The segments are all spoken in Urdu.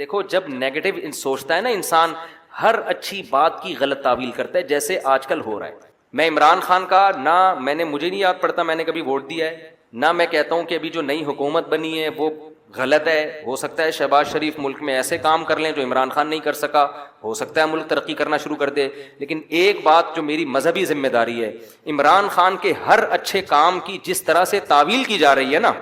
دیکھو جب نیگیٹو سوچتا ہے نا انسان، ہر اچھی بات کی غلط تعویل کرتا ہے، جیسے آج کل ہو رہا ہے. میں عمران خان کا نہ مجھے نہیں یاد پڑتا میں نے کبھی ووٹ دیا ہے، نہ میں کہتا ہوں کہ ابھی جو نئی حکومت بنی ہے وہ غلط ہے. ہو سکتا ہے شہباز شریف ملک میں ایسے کام کر لیں جو عمران خان نہیں کر سکا، ہو سکتا ہے ملک ترقی کرنا شروع کر دے. لیکن ایک بات جو میری مذہبی ذمہ داری ہے، عمران خان کے ہر اچھے کام کی جس طرح سے تعویل کی جا رہی ہے نا،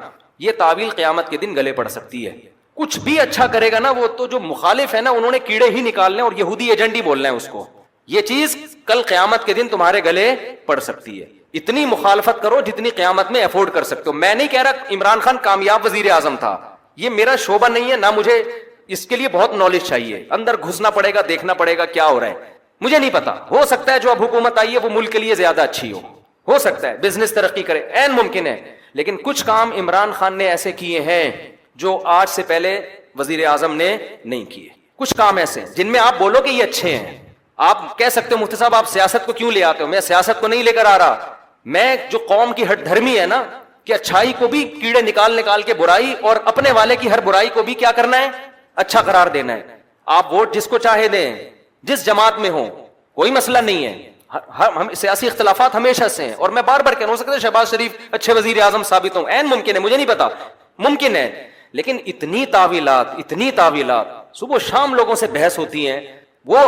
یہ تعویل قیامت کے دن گلے پڑ سکتی ہے. کچھ بھی اچھا کرے گا نا، وہ تو جو مخالف ہے نا انہوں نے کیڑے ہی نکالنے اور یہودی ایجنٹ ہی بولنا ہے اس کو. یہ چیز کل قیامت کے دن تمہارے گلے پڑ سکتی ہے. اتنی مخالفت کرو جتنی قیامت میں افورڈ کر سکتے ہو. میں نہیں کہہ رہا عمران خان کامیاب وزیر اعظم تھا، یہ میرا شعبہ نہیں ہے، نہ مجھے اس کے لیے بہت نالج چاہیے، اندر گھسنا پڑے گا، دیکھنا پڑے گا کیا ہو رہا ہے. مجھے نہیں پتا، ہو سکتا ہے جو اب حکومت آئی ہے وہ ملک کے لیے زیادہ اچھی ہو سکتا ہے بزنس ترقی کرے، عین ممکن ہے. لیکن کچھ کام عمران خان نے ایسے کیے ہیں جو آج سے پہلے وزیر اعظم نے نہیں کیے. کچھ کام ایسے جن میں آپ بولو کہ یہ اچھے ہیں. آپ کہہ سکتے ہو مفتی صاحب آپ سیاست کو کیوں لے آتے ہو؟ میں سیاست کو نہیں لے کر آ رہا، میں جو قوم کی ہٹ دھرمی ہے نا کہ اچھائی کو بھی کیڑے نکال کے برائی، اور اپنے والے کی ہر برائی کو بھی کیا کرنا ہے، اچھا قرار دینا ہے. آپ ووٹ جس کو چاہے دیں، جس جماعت میں ہو، کوئی مسئلہ نہیں ہے. ہم سیاسی اختلافات ہمیشہ سے ہیں، اور میں بار بار کہہ رہا ہوں، ہو سکتا ہے شہباز شریف اچھے وزیر اعظم ثابت ہوں، عین ممکن ہے، مجھے نہیں پتا، ممکن ہے. لیکن اتنی تعویلات صبح شام لوگوں سے بحث ہوتی ہیں. وہ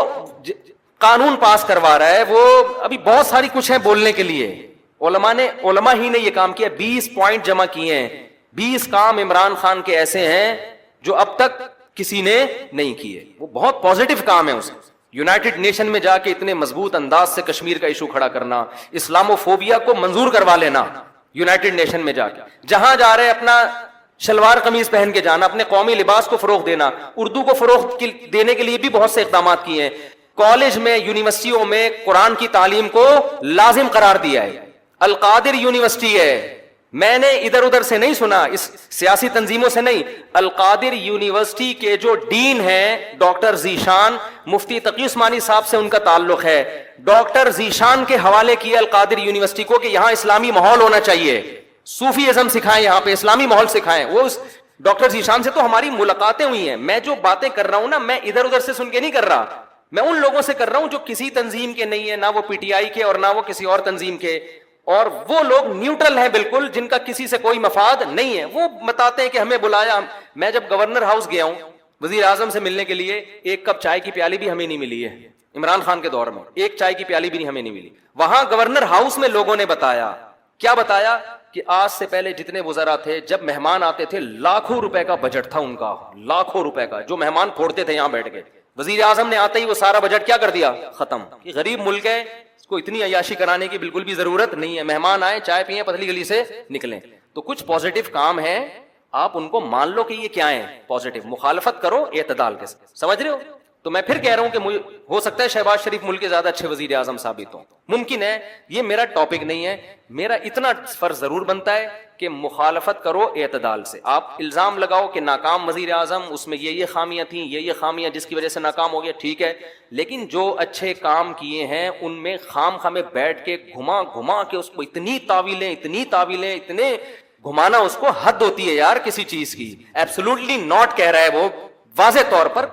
قانون پاس کروا رہا ہے، وہ ابھی بہت ساری کچھ ہے بولنے کے لیے. علماء ہی نے یہ کام کیا، 20 پوائنٹ جمع کیے ہیں. 20 کام عمران خان کے ایسے ہیں جو اب تک کسی نے نہیں کیے. وہ بہت پازیٹو کام ہے. اسے یونائٹڈ نیشن میں جا کے اتنے مضبوط انداز سے کشمیر کا ایشو کھڑا کرنا، اسلامو فوبیا کو منظور کروا لینا یونائٹڈ نیشن میں جا کے، جہاں جا رہے اپنا شلوار قمیض پہن کے جانا، اپنے قومی لباس کو فروغ دینا، اردو کو فروغ دینے کے لیے بھی بہت سے اقدامات کیے ہیں. کالج میں، یونیورسٹیوں میں قرآن کی تعلیم کو لازم قرار دیا ہے. القادر یونیورسٹی ہے، میں نے ادھر ادھر سے نہیں سنا، اس سیاسی تنظیموں سے نہیں. القادر یونیورسٹی کے جو ڈین ہیں ڈاکٹر ذیشان، مفتی تقی عثمانی صاحب سے ان کا تعلق ہے. ڈاکٹر ذیشان کے حوالے کیا القادر یونیورسٹی کو کہ یہاں اسلامی ماحول ہونا چاہیے، صوفی ازم سکھائیں، یہاں پہ اسلامی ماحول سکھائیں. وہ ڈاکٹر ذیشان سے تو ہماری ملاقاتیں ہوئی ہیں. میں جو باتیں کر رہا ہوں نا، میں ادھر ادھر سے سن کے نہیں کر رہا، میں ان لوگوں سے کر رہا ہوں جو کسی تنظیم کے نہیں ہے، نہ وہ پی ٹی آئی کے اور نہ وہ کسی اور تنظیم کے، اور وہ لوگ نیوٹرل ہیں بالکل، جن کا کسی سے کوئی مفاد نہیں ہے. وہ بتاتے ہیں کہ ہمیں بلایا. میں جب گورنر ہاؤس گیا ہوں وزیر اعظم سے ملنے کے لیے، ایک کپ چائے کی پیالی بھی ہمیں نہیں ملی ہے. عمران خان کے دور میں ایک چائے کی پیالی بھی ہمیں نہیں ملی. وہاں گورنر ہاؤس میں لوگوں نے بتایا، کیا بتایا، کہ آج سے پہلے جتنے وزراء تھے جب مہمان آتے تھے لاکھوں روپے کا بجٹ تھا ان کا، لاکھوں روپے کا، جو مہمان پھوڑتے تھے یہاں بیٹھ کے. وزیر اعظم نے آتے ہی وہ سارا بجٹ کیا کر دیا، ختم. یہ غریب ملک ہے، اس کو اتنی عیاشی کرانے کی بالکل بھی ضرورت نہیں ہے. مہمان آئے، چائے پیئیں، پتلی گلی سے نکلیں. تو کچھ پازیٹو کام ہیں، آپ ان کو مان لو کہ یہ کیا ہیں، پازیٹو. مخالفت کرو اعتدال کے ساتھ. سمجھ رہے ہو؟ تو میں پھر کہہ رہا ہوں کہ ہو سکتا ہے شہباز شریف ملک کے زیادہ اچھے وزیر اعظم ثابت ہوں، ممکن ہے. یہ میرا ٹاپک نہیں ہے. میرا اتنا فرض ضرور بنتا ہے کہ مخالفت کرو اعتدال سے. آپ الزام لگاؤ کہ ناکام وزیر اعظم، اس میں یہ خامیاں تھیں، یہ خامیاں جس کی وجہ سے ناکام ہو گیا، ٹھیک ہے. لیکن جو اچھے کام کیے ہیں ان میں خام خامے بیٹھ کے گھما کے اس کو اتنی تعویلیں اتنے گھمانا، اس کو حد ہوتی ہے یار کسی چیز کی. ایبسولوٹلی ناٹ کہہ رہا ہے وہ واضح طور پر.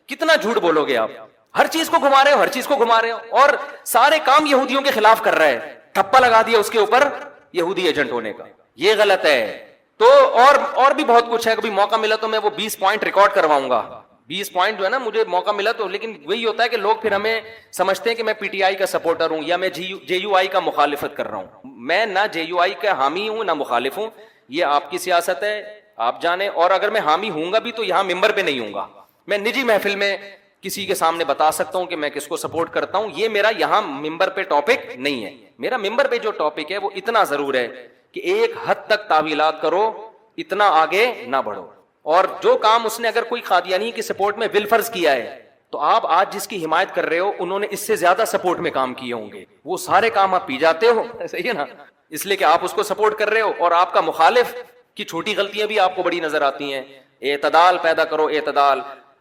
کتنا جھوٹ بولو گے آپ؟ ہر چیز کو گھما رہے ہو، اور سارے کام یہودیوں کے خلاف کر رہا ہے. ٹھپا لگا دیا اس کے اوپر یہودی ایجنٹ ہونے کا. یہ غلط ہے. تو اور بھی بہت کچھ ہے. کبھی موقع ملا تو میں وہ 20 پوائنٹ ریکارڈ کرواؤں گا. 20 پوائنٹ جو ہے نا، مجھے موقع ملا تو. لیکن وہی ہوتا ہے کہ لوگ پھر ہمیں سمجھتے ہیں کہ میں پی ٹی آئی کا سپورٹر ہوں یا میں جے یو آئی کا مخالفت کر رہا ہوں. میں نہ جے یو آئی کا حامی ہوں نہ مخالف ہوں. یہ آپ کی سیاست ہے، آپ جانیں. اور اگر میں حامی ہوں گا بھی تو یہاں ممبر پہ نہیں ہوں گا. میں نجی محفل میں کسی کے سامنے بتا سکتا ہوں کہ میں کس کو سپورٹ کرتا ہوں. یہ میرا یہاں ممبر پہ ٹاپک نہیں ہے. میرا ممبر پہ جو ٹاپک ہے وہ اتنا ضرور ہے کہ ایک حد تک تعویلات کرو، اتنا آگے نہ بڑھو. اور جو کام اس نے اگر کوئی قادیانی کی سپورٹ میں بالفرض کیا ہے، تو آپ آج جس کی حمایت کر رہے ہو انہوں نے اس سے زیادہ سپورٹ میں کام کیے ہوں گے. وہ سارے کام آپ پی جاتے ہو، صحیح ہے نا، اس لیے کہ آپ اس کو سپورٹ کر رہے ہو. اور آپ کا مخالف کی چھوٹی غلطیاں بھی آپ کو بڑی نظر آتی ہیں. اعتدال پیدا کرو، اعتدال.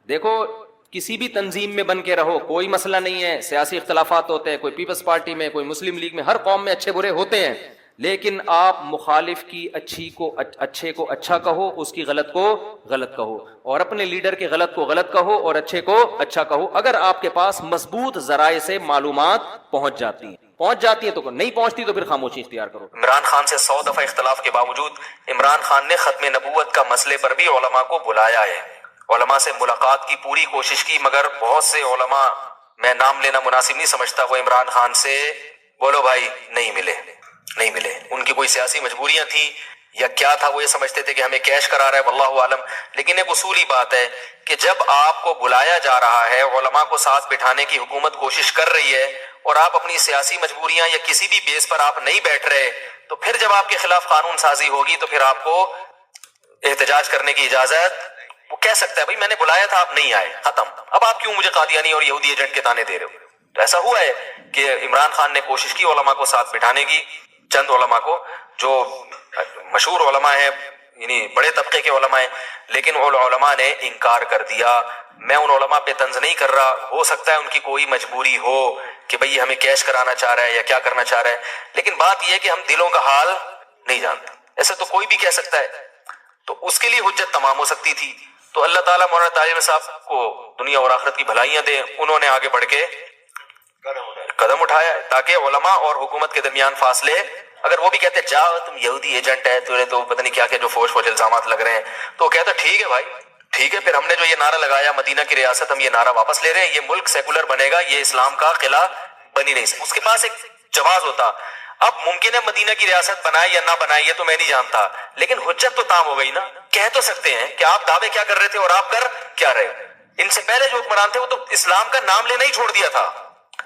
دیکھو کسی بھی تنظیم میں بن کے رہو، کوئی مسئلہ نہیں ہے. سیاسی اختلافات ہوتے ہیں، کوئی پیپلز پارٹی میں، کوئی مسلم لیگ میں، ہر قوم میں اچھے برے ہوتے ہیں. لیکن آپ مخالف کی اچھی کو اچھے کو اچھا کہو، اس کی غلط کو غلط کہو، اور اپنے لیڈر کے غلط کو غلط کہو اور اچھے کو اچھا کہو، اگر آپ کے پاس مضبوط ذرائع سے معلومات پہنچ جاتی ہیں تو نہیں پہنچتی تو پھر خاموشی اختیار کرو۔ عمران خان سے 100 دفعہ اختلاف کے باوجود عمران خان نے ختم نبوت کا مسئلے پر بھی علماء کو بلایا ہے، علماء سے ملاقات کی پوری کوشش کی، مگر بہت سے علماء، میں نام لینا مناسب نہیں سمجھتا، وہ عمران خان سے بولو بھائی نہیں ملے۔ ان کی کوئی سیاسی مجبوریاں تھیں یا کیا تھا، وہ یہ سمجھتے تھے کہ ہمیں کیش کرا رہا ہے، واللہ عالم۔ لیکن ایک اصولی بات ہے کہ جب آپ کو بلایا جا رہا ہے، علماء کو ساتھ بٹھانے کی حکومت کوشش کر رہی ہے، اور آپ اپنی سیاسی مجبوریاں یا کسی بھی بیس پر آپ نہیں بیٹھ رہے، تو پھر جب آپ کے خلاف قانون سازی ہوگی تو پھر آپ کو احتجاج کرنے کی اجازت، وہ کہہ سکتا ہے بھائی میں نے بلایا تھا، آپ نہیں آئے، ختم، اب آپ کیوں مجھے قادیانی اور یہودی ایجنٹ کے تانے دے رہے ہو؟ تو ایسا ہوا ہے کہ عمران خان نے کوشش کی علماء کو ساتھ بٹھانے کی، چند علماء کو جو مشہور علماء ہیں، یعنی بڑے طبقے کے علماء ہیں، لیکن وہ علماء نے انکار کر دیا۔ میں ان علماء پہ طنز نہیں کر رہا، ہو سکتا ہے ان کی کوئی مجبوری ہو کہ بھئی ہمیں کیش کرانا چاہ رہا ہے یا کیا کرنا چاہ رہا ہے، لیکن بات یہ ہے کہ ہم دلوں کا حال نہیں جانتے، ایسے تو کوئی بھی کہہ سکتا ہے، تو اس کے لیے حجت تمام ہو سکتی تھی۔ تو اللہ تعالیٰ مولانا طاہر صاحب کو دنیا اور آخرت کی بھلائیاں دے، انہوں نے آگے بڑھ کے قدم اٹھایا تاکہ علماء اور حکومت کے درمیان فاصلے، اگر وہ بھی کہتے جاؤ تم یہودی ایجنٹ ہے، تمہیں تو پتہ نہیں کیا کہ جو فوج الزامات لگ رہے ہیں، تو وہ کہتا ٹھیک ہے بھائی ٹھیک ہے، پھر ہم نے جو یہ نعرہ لگایا مدینہ کی ریاست، ہم یہ نعرہ واپس لے رہے ہیں، یہ ملک سیکولر بنے گا، یہ اسلام کا قلعہ بنی نہیں سکتا۔ اس کے پاس ایک جواز ہوتا، اب ممکن ہے مدینہ کی ریاست بنائے یا نہ بنائے یہ تو میں نہیں جانتا، لیکن حجت تو تام ہو گئی نا، کہہ تو سکتے ہیں کہ آپ دعوے کیا کر رہے تھے اور آپ کر کیا رہے۔ ان سے پہلے جو حکمران تھے وہ تو اسلام کا نام لینا ہی چھوڑ دیا تھا۔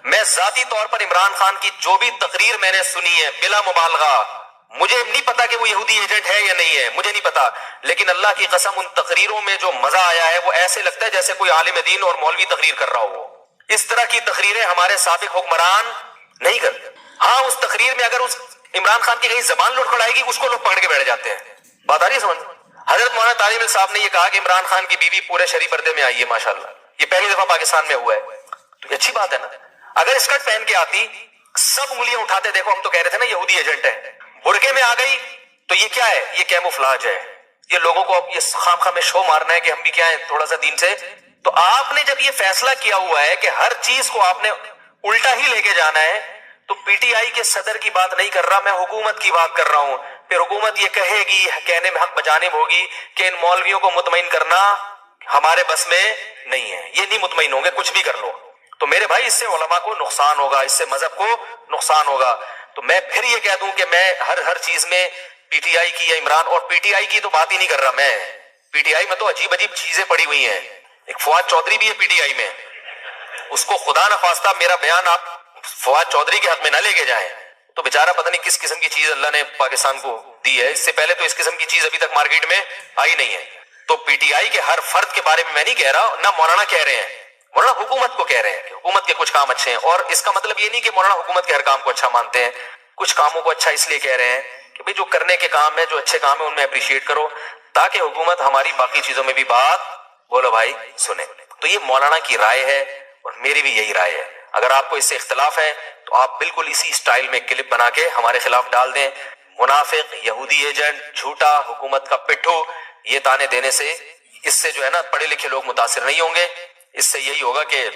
میں ذاتی طور پر عمران خان کی جو بھی تقریر میں نے سنی ہے بلا مبالغہ، مجھے نہیں پتا کہ وہ یہودی ایجنٹ ہے یا نہیں ہے، مجھے نہیں پتا، لیکن اللہ کی قسم ان تقریروں میں جو مزہ آیا ہے وہ ایسے لگتا ہے جیسے کوئی عالم دین اور مولوی تقریر کر رہا ہو۔ اس طرح کی تقریریں ہمارے سابق حکمران نہیں کرتے۔ ہاں اس تقریر میں اگر اس عمران خان کی کہیں زبان لڑکھڑائے گی اس کو لوگ پکڑ کے بیٹھ جاتے ہیں۔ بات آ رہی ہے سمجھ؟ حضرت مولانا طارق صاحب نے یہ کہا کہ عمران خان کی بیوی پورے شرعی پردے میں آئی ہے، ماشاءاللہ، یہ پہلی دفعہ پاکستان میں ہوا ہے، تو یہ اچھی بات ہے نا۔ اگر اسکرٹ پہن کے آتی سب انگلیاں اٹھاتے، دیکھو ہم تو کہہ رہے تھے نا یہودی ایجنٹ ہے، برقعے میں آ گئی تو یہ کیا ہے؟ یہ کیموفلاج ہے، یہ لوگوں کو اب یہ خام خواہ میں شو مارنا ہے کہ ہم بھی کیا ہیں تھوڑا سا دین سے۔ تو آپ نے جب یہ فیصلہ کیا ہوا ہے کہ ہر چیز کو آپ نے الٹا ہی لے کے جانا ہے، تو پی ٹی آئی کے صدر کی بات نہیں کر رہا، میں حکومت کی بات کر رہا ہوں۔ پھر حکومت یہ کہے گی، کہنے میں حق بجانب ہوگی کہ ان مولویوں کو مطمئن کرنا ہمارے بس میں نہیں ہے، یہ نہیں مطمئن ہوں گے کچھ بھی کر لو، تو میرے بھائی اس سے علماء کو نقصان ہوگا، اس سے مذہب کو نقصان ہوگا۔ تو میں پھر یہ کہہ دوں کہ میں ہر چیز میں پی ٹی آئی کی یا عمران، اور پی ٹی آئی کی تو بات ہی نہیں کر رہا میں، پی ٹی آئی میں تو عجیب چیزیں پڑی ہوئی ہیں، ایک فواد چودھری بھی ہے پی ٹی آئی میں، اس کو خدا نخواستہ میرا بیان آپ فواد چودھری کے حق میں نہ لے کے جائیں، تو بیچارہ پتہ نہیں کس قسم کی چیز اللہ نے پاکستان کو دی ہے، اس سے پہلے تو اس قسم کی چیز ابھی تک مارکیٹ میں آئی نہیں ہے۔ تو پی ٹی آئی کے ہر فرد کے بارے میں نہیں کہہ رہا، نہ مولانا کہہ رہے ہیں، مولانا حکومت کو کہہ رہے ہیں کہ حکومت کے کچھ کام اچھے ہیں، اور اس کا مطلب یہ نہیں کہ مولانا حکومت کے ہر کام کو اچھا مانتے ہیں، کچھ کاموں کو اچھا اس لیے کہہ رہے ہیں کہ بھئی جو کرنے کے کام ہے، جو اچھے کام ہیں ان میں اپریشیٹ کرو، تاکہ حکومت ہماری باقی چیزوں میں بھی بات بولو بھائی سنے۔ تو یہ مولانا کی رائے ہے اور میری بھی یہی رائے ہے۔ اگر آپ کو اس سے اختلاف ہے تو آپ بالکل اسی سٹائل میں کلپ بنا کے ہمارے خلاف ڈال دیں، منافق، یہودی ایجنٹ، جھوٹا، حکومت کا پٹھو، یہ تانے دینے سے اس سے جو ہے نا پڑھے لکھے لوگ متاثر نہیں ہوں گے، اس سے یہی ہوگا کہ